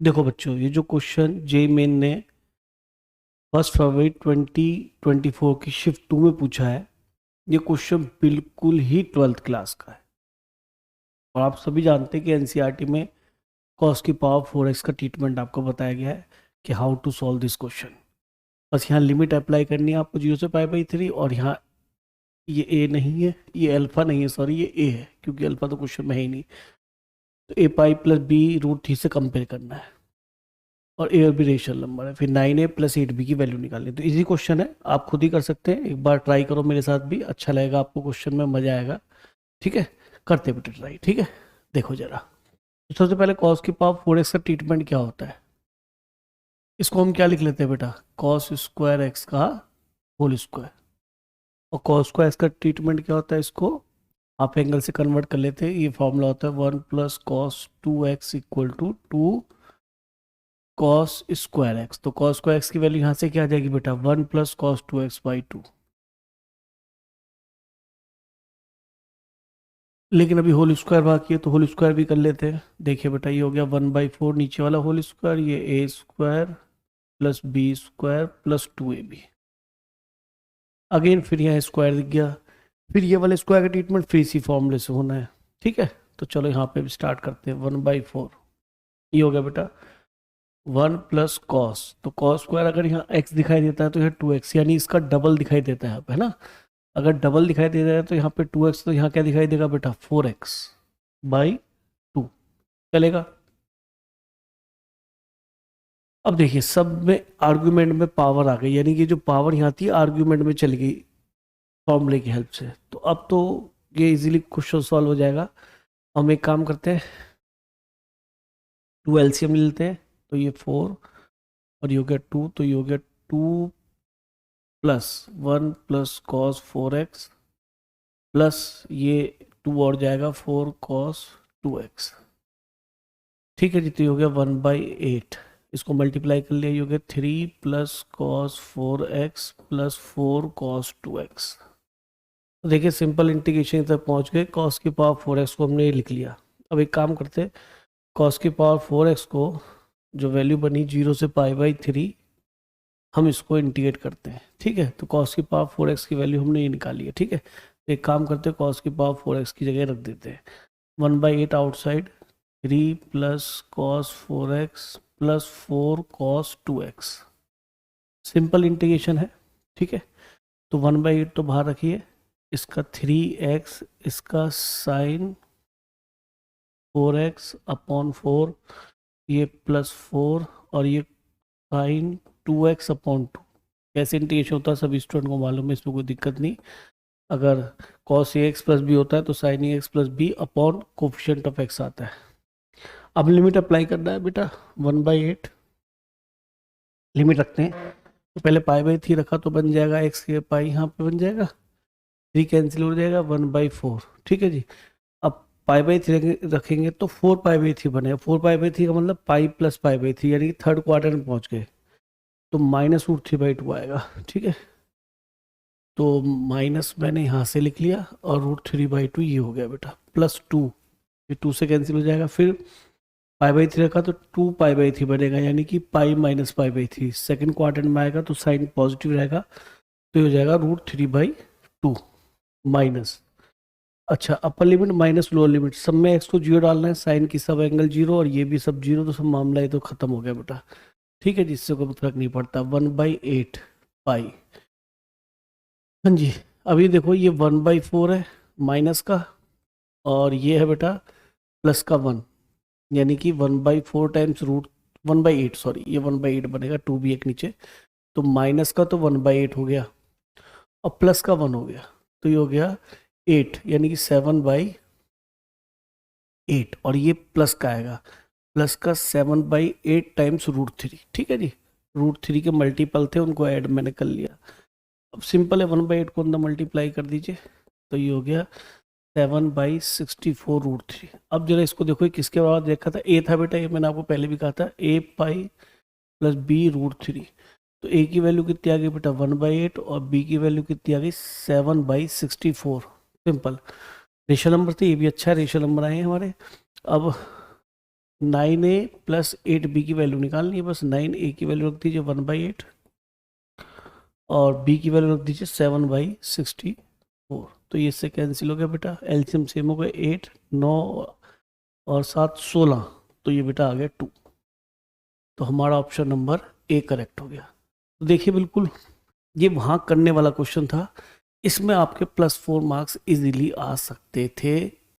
देखो बच्चों, ये जो क्वेश्चन जे मेन ने 1 फरवरी 2024 की शिफ्ट 2 में पूछा है, ये क्वेश्चन बिल्कुल ही 12th क्लास का है। और आप सभी जानते हैं कि एनसीईआरटी में कॉस की पावर 4x का ट्रीटमेंट आपको बताया गया है कि how to solve this question. बस यहाँ लिमिट अप्लाई करनी है आपको 0 से π/3, और यहाँ ये ए नहीं है, ये अल्फा नहीं है, सॉरी ये ए है, क्योंकि अल्फा तो क्वेश्चन में है ही नहीं। तो ए पाई प्लस बी रूट 3 से कंपेयर करना है, और ए और बी रेशनल नंबर है। फिर 9a प्लस 8b की वैल्यू निकालनी। तो इजी क्वेश्चन है, आप खुद ही कर सकते हैं। एक बार ट्राई करो मेरे साथ भी, अच्छा लगेगा आपको, क्वेश्चन में मजा आएगा। ठीक है, करते बेटे ट्राई। ठीक है, देखो जरा। तो सबसे पहले कॉस की पावर 4x का ट्रीटमेंट क्या होता है, इसको हम क्या लिख लेते हैं बेटा, कॉस स्क्वायर एक्स का होल स्क्वायर। और कॉस स्क्वायर एक्स का ट्रीटमेंट क्या होता है, इसको हाफ एंगल से कन्वर्ट कर लेते हैं। ये फॉर्मूला होता है 1 plus cos 2x equal to 2 cos square x. तो कॉस स्क्वायर एक्स की वैल्यू यहाँ से क्या आ जाएगी बेटा, 1 प्लस कॉस 2x/2। लेकिन अभी होल स्क्वायर बाकी है, तो होल स्क्वायर भी कर लेते हैं। देखिए बेटा, ये हो गया 1/4 नीचे वाला होल स्क्वायर, ये A square plus B square plus 2ab। Again फिर यहाँ स्क्वायर दिख गया। फिर ये वाले स्क्वायर का ट्रीटमेंट फिर इसी फॉर्मूले से होना है। ठीक है, तो चलो यहाँ पे भी स्टार्ट करते हैं। 1/4 ये हो गया बेटा 1 प्लस कॉस। तो कॉस स्क्वायर अगर यहाँ x दिखाई देता है तो यहाँ 2x, यानी इसका डबल दिखाई देता है यहाँ पे, है ना। अगर डबल दिखाई दे रहा है तो यहाँ पे 2x, तो यहाँ क्या दिखाई देगा बेटा, 4x/2 चलेगा। अब देखिए, सब में आर्ग्यूमेंट में पावर आ गई, यानी कि जो पावर यहाँ थी आर्ग्यूमेंट में चली गई फॉर्मूले की हेल्प से। तो अब तो ये इजीली क्वेश्चन सॉल्व हो जाएगा। हम एक काम करते हैं, 2 एलसीएम ले लेते हैं। तो ये 4 और ये हो गया 2, तो ये हो गया 2 plus 1 plus cos 4x plus ये 2 और जाएगा 4 कॉस 2x। ठीक है जी, तो ये हो गया 1/8। इसको मल्टीप्लाई कर लिया, ये हो गया 3 plus cos 4x plus 4 cos 2x। तो देखिए सिंपल इंटीग्रेशन तक पहुंच गए। कॉस की पावर 4x को हमने लिख लिया। अब एक काम करते हैं, कॉस की पावर 4x को जो वैल्यू बनी 0 से π/3, हम इसको इंटीग्रेट करते हैं। ठीक है, तो कॉस की पावर 4x की वैल्यू हमने ये निकाली है। ठीक है, एक काम करते हैं, कॉस की पावर 4x की जगह रख देते हैं 1/8 outside, 3 plus cos 4x plus 4 cos 2x। Simple integration है। ठीक है, तो 1/8 तो बाहर रखिए, इसका 3x, इसका साइन 4x/4, ये +4, और ये साइन 2x/2। कैसे इंटीग्रेशन होता है सभी स्टूडेंट को मालूम है, इसमें कोई दिक्कत नहीं। अगर cos ax प्लस बी होता है तो sin ax plus B upon coefficient of x आता है। अब लिमिट अप्लाई करना है बेटा, 1/8 लिमिट रखते हैं। तो पहले π/3 रखा तो बन जाएगा x के पाई, यहाँ पे बन जाएगा 3 कैंसिल हो जाएगा 1/4। ठीक है जी, अब π/3 रखेंगे तो 4π/3 बनेगा। 4π/3 का मतलब पाई प्लस π/3, यानी कि थर्ड क्वार्टर में पहुंच गए, तो -√3/2 आएगा। ठीक है, तो माइनस मैंने यहाँ से लिख लिया, और √3/2 ये हो गया बेटा, +2, ये 2 से कैंसिल हो जाएगा। फिर π/3 रखा तो 2π/3 बनेगा, यानी कि पाई माइनस π/3 सेकेंड क्वार्टर में आएगा, तो साइन पॉजिटिव रहेगा, तो ये हो जाएगा √3/2 माइनस। अच्छा, upper limit minus lower limit, सब में x को 0 डालना है, साइन की सब एंगल 0 और ये भी सब 0, तो सब मामला ये तो खत्म हो गया बेटा। ठीक है, जिससे कोई फर्क नहीं पड़ता। 1/8 पाई। हाँ जी, अभी देखो ये 1/4 है माइनस का, और ये है बेटा प्लस का 1, यानी कि 1/4 टाइम्स √1/8, सॉरी ये 1/8 बनेगा, 2 भी एक नीचे, तो माइनस का तो 1/8 हो गया, और प्लस का 1 हो गया, तो ये हो गया 8, यानी कि 7/8, और ये प्लस का आएगा, प्लस का 7/8 टाइम्स √3। ठीक है जी, √3 के मल्टीपल थे, उनको ऐड मैंने कर लिया। अब सिंपल है, 1/8 को अंदर मल्टीप्लाई कर दीजिए, तो ये हो गया 7/64 √3। अब जरा इसको देखो, किसके बाद देखा था, ए था बेटा, ये मैंने आपको पहले भी कहा था, a पाई प्लस b √3। तो a की वैल्यू कितनी आ गई बेटा 1/8, और b की वैल्यू कितनी आ गई 7/64। सिंपल रेशनल नंबर थे, ये भी अच्छा रेशनल नंबर आए हैं हमारे। अब 9a प्लस 8b की वैल्यू निकालनी है, बस 9a की वैल्यू रख दीजिए 1/8 और b की वैल्यू रख दीजिए 7/64। तो ये इससे कैंसिल हो गया बेटा, एलसीएम सेम हो गया 8, 9 और 7 16, तो ये बेटा आ गया 2। तो हमारा ऑप्शन नंबर ए करेक्ट हो गया। तो देखिए बिल्कुल ये वहाँ करने वाला क्वेश्चन था, इसमें आपके +4 मार्क्स इजीली आ सकते थे